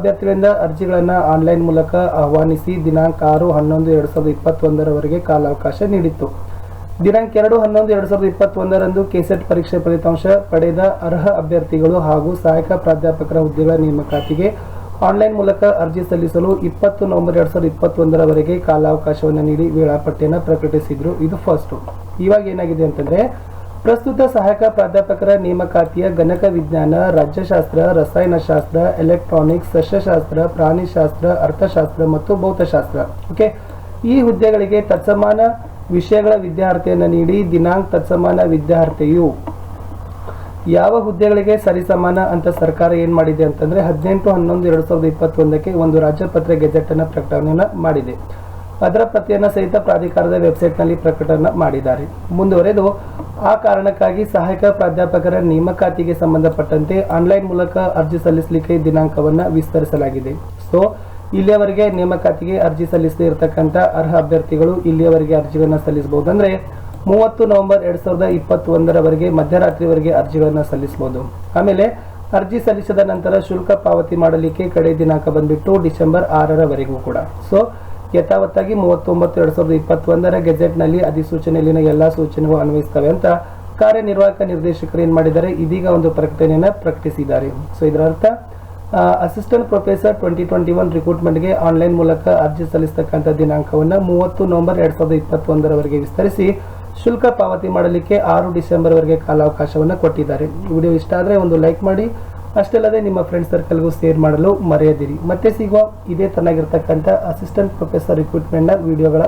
ಅಭ್ಯರ್ಥಿಗಳಿಂದ ಅರ್ಜಿಗಳನ್ನು ಆನ್ಲೈನ್ ಮೂಲಕ ಆಹ್ವಾನಿಸಿ ದಿನಾಂಕ 6-11-2021 ಕಾಲಾವಕಾಶ ನೀಡಿತ್ತು. ದಿನಾಂಕ 2-11-2021 ಕೆಸೆಟ್ ಪರೀಕ್ಷೆ ಫಲಿತಾಂಶ ಪಡೆದ ಅರ್ಹ ಅಭ್ಯರ್ಥಿಗಳು ಹಾಗೂ ಸಹಾಯಕ ಪ್ರಾಧ್ಯಾಪಕರ ಹುದ್ದೆಗಳ ನೇಮಕಾತಿಗೆ ಆನ್ಲೈನ್ ಮೂಲಕ ಅರ್ಜಿ ಸಲ್ಲಿಸಲು 20 ನವೆಂಬರ್ 2021 ಕಾಲಾವಕಾಶವನ್ನು ನೀಡಿ ವೇಳಾಪಟ್ಟಿಯನ್ನು ಪ್ರಕಟಿಸಿದ್ರು. ಇದು ಫಸ್ಟ್. ಇವಾಗ ಏನಾಗಿದೆ ಅಂತಂದ್ರೆ, ಪ್ರಸ್ತುತ ಸಹಾಯಕ ಪ್ರಾಧ್ಯಾಪಕರ ನೇಮಕಾತಿಯ ಗಣಕ ವಿಜ್ಞಾನ, ರಾಜ್ಯಶಾಸ್ತ್ರ, ರಸಾಯನಶಾಸ್ತ್ರ, ಎಲೆಕ್ಟ್ರಾನಿಕ್ಸ್, ಸಸ್ಯಶಾಸ್ತ್ರ, ಪ್ರಾಣಿಶಾಸ್ತ್ರ, ಅರ್ಥಶಾಸ್ತ್ರ ಮತ್ತು ಭೌತಶಾಸ್ತ್ರ ಓಕೆ ಈ ಹುದ್ದೆಗಳಿಗೆ ತತ್ಸಮಾನ ವಿಷಯಗಳ ವಿದ್ಯಾರ್ಥಿಯನ್ನು ನೀಡಿ ದಿನಾಂಕ ತತ್ಸಮಾನ ವಿದ್ಯಾರ್ಥಿಯು ಯಾವ ಹುದ್ದೆಗಳಿಗೆ ಸರಿಸಮಾನ ಅಂತ ಸರ್ಕಾರ ಏನ್ ಮಾಡಿದೆ ಅಂತಂದ್ರೆ 18-11-2021 ಒಂದು ರಾಜ್ಯಪತ್ರ ಗೆಜೆಟ್ ಅನ್ನ ಪ್ರಕಟಣೆ ಮಾಡಿದೆ. ಅದರ ಪ್ರತಿಯನ್ನ ಸಹಿತ ಪ್ರಾಧಿಕಾರದ ವೆಬ್ಸೈಟ್ ನಲ್ಲಿ ಪ್ರಕಟಣೆ ಮಾಡಿದ್ದಾರೆ. ಮುಂದುವರೆದು ಆ ಕಾರಣಕ್ಕಾಗಿ ಸಹಾಯಕ ಪ್ರಾಧ್ಯಾಪಕರ ನೇಮಕಾತಿಗೆ ಸಂಬಂಧಪಟ್ಟಂತೆ ಆನ್ಲೈನ್ ಮೂಲಕ ಅರ್ಜಿ ಸಲ್ಲಿಸಲಿಕ್ಕೆ ದಿನಾಂಕವನ್ನ ವಿಸ್ತರಿಸಲಾಗಿದೆ. ಸೊ ಇಲ್ಲಿಯವರೆಗೆ ನೇಮಕಾತಿಗೆ ಅರ್ಜಿ ಸಲ್ಲಿಸದೇ ಇರತಕ್ಕಂತ ಅರ್ಹ ಅಭ್ಯರ್ಥಿಗಳು ಇಲ್ಲಿಯವರೆಗೆ ಅರ್ಜಿಗಳನ್ನ ಸಲ್ಲಿಸಬಹುದು. ಅಂದ್ರೆ 30 ನವೆಂಬರ್ 2021 ಮಧ್ಯರಾತ್ರಿವರೆಗೆ ಅರ್ಜಿಗಳನ್ನ ಸಲ್ಲಿಸಬಹುದು. ಆಮೇಲೆ ಅರ್ಜಿ ಸಲ್ಲಿಸಿದ ನಂತರ ಶುಲ್ಕ ಪಾವತಿ ಮಾಡಲಿಕ್ಕೆ ಕಡೆ ದಿನಾಂಕ ಬಂದ್ಬಿಟ್ಟು ಡಿಸೆಂಬರ್ 6 ಕೂಡ. ಸೊ ಯಥಾವತ್ತಾಗಿ 30-9-2021 ಗೆಜೆಟ್ ನಲ್ಲಿ ಅಧಿಸೂಚನೆಯಲ್ಲಿನ ಎಲ್ಲಾ ಸೂಚನೆಗಳು ಅನ್ವಯಿಸ್ತವೆ ಅಂತ ಕಾರ್ಯನಿರ್ವಾಹಕ ನಿರ್ದೇಶಕರು ಏನ್ ಮಾಡಿದ್ದಾರೆ, ಇದೀಗ ಒಂದು ಪ್ರಕಟಣೆಯನ್ನು ಪ್ರಕಟಿಸಿದ್ದಾರೆ. ಸೊ ಇದರ ಅರ್ಥ ಅಸಿಸ್ಟೆಂಟ್ ಪ್ರೊಫೆಸರ್ 2021 ರಿಕ್ರೂಟ್ಮೆಂಟ್ಗೆ ಆನ್ಲೈನ್ ಮೂಲಕ ಅರ್ಜಿ ಸಲ್ಲಿಸತಕ್ಕಂಥ ದಿನಾಂಕವನ್ನು 30 ನವೆಂಬರ್ 2021 ವಿಸ್ತರಿಸಿ ಶುಲ್ಕ ಪಾವತಿ ಮಾಡಲಿಕ್ಕೆ 6 ಡಿಸೆಂಬರ್ ಕಾಲಾವಕಾಶವನ್ನು ಕೊಟ್ಟಿದ್ದಾರೆ. ವಿಡಿಯೋ ಇಷ್ಟ ಆದರೆ ಒಂದು ಲೈಕ್ ಮಾಡಿ, ಅಷ್ಟೇ ಅಲ್ಲದೆ ನಿಮ್ಮ ಫ್ರೆಂಡ್ ಸರ್ಕಲ್ಗೂ ಶೇರ್ ಮಾಡಲು ಮರೆಯದಿರಿ. ಮತ್ತೆ ಸಿಗುವ ಇದೇ ತನ್ನಾಗಿರ್ತಕ್ಕಂಥ ಅಸಿಸ್ಟೆಂಟ್ ಪ್ರೊಫೆಸರ್ ರಿಕ್ರೂಟ್ಮೆಂಟ್ನ ವಿಡಿಯೋಗಳ